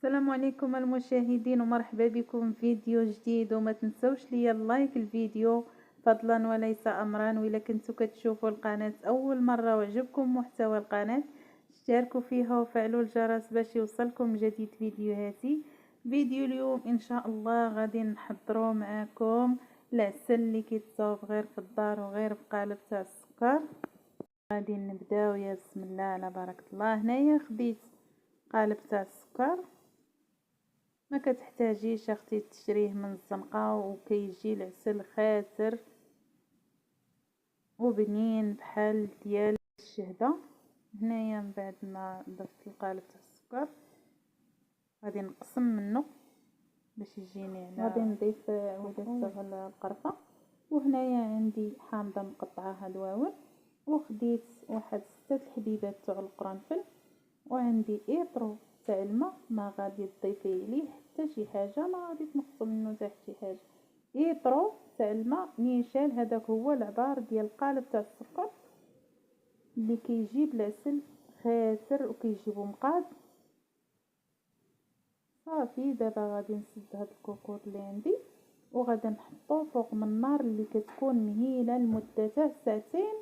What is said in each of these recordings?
السلام عليكم المشاهدين ومرحبا بكم في فيديو جديد، وما تنسوش ليا اللايك الفيديو فضلا وليس امرا. وإلا كنتو كتشوفوا القناة اول مرة وعجبكم محتوى القناة اشتركوا فيها وفعلوا الجرس باش يوصلكم جديد فيديوهاتي. فيديو اليوم ان شاء الله غادي نحضروا معكم العسل اللي كيتصاوب غير في الدار وغير في قالب تاع السكر. غادي نبداو يا بسم الله على بركة الله. هنايا خديت قالب تاع السكر، ما كتحتاجيش اختي تشريه من الزنقه، وكيجي العسل خاسر وبنين بحال ديال الشهده. هنايا من بعد ما ضفت القالب تاع السكر غادي نقسم منه باش يجيني على غادي نضيف عودة القرفه. وهنايا عندي حامضه مقطعه الواول، وخديت واحد 6 الحبيبات تاع القرنفل، وعندي ايطرو تاع الماء. ما غادي تضيفي ليه حتى شي حاجه، ما غادي تنقصوا منه حتى شي حاجه. ايطرو تاع الماء نيشان، هذاك هو العبار ديال القالب تاع السكر اللي كيجيب العسل خاسر وكيجيبو مقاد. صافي دابا غادي نسد هاد الكوكوط اللي عندي وغادي نحطو فوق من النار اللي كتكون مهيله لمده تاع ساعتين.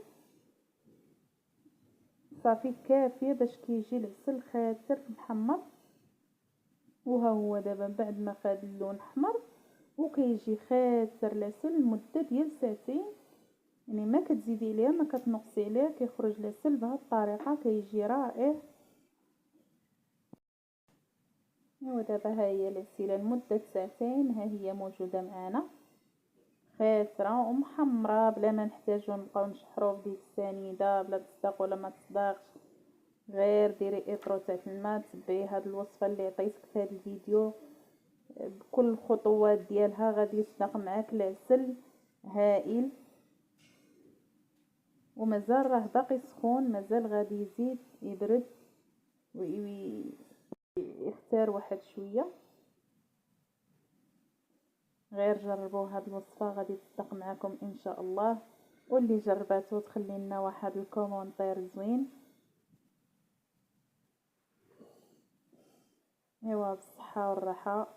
صافي كافيه باش كيجي العسل خاسر محمر. وها هو دابا بعد ما خد اللون احمر وكيجي خاسر العسل لمده ديال ساعتين، يعني ما كتزيدي عليها ما كتنقصي عليها، كيخرج العسل بهذه الطريقه كيجي رائع. ودابا ها هي العسيله لمده ساعتين، ها هي موجوده معنا خاسره ومحمره بلا ما نحتاجو نبقاو نشحرو بديك السنيده بلا تصدق ولا ما تصدقش. غير ديري اطرو تاع الماء، تبعي هاد الوصفه اللي عطيتك في هاد الفيديو بكل الخطوات ديالها، غادي يصدق معاك العسل هائل. ومازال راه باقي سخون، مازال غادي يزيد يبرد ويختار واحد شويه. غير جربوا هاد الوصفه غادي تصدق معكم ان شاء الله، واللي جرباتو تخلي لنا واحد الكومونتير زوين. ايوا بالصحه والراحه.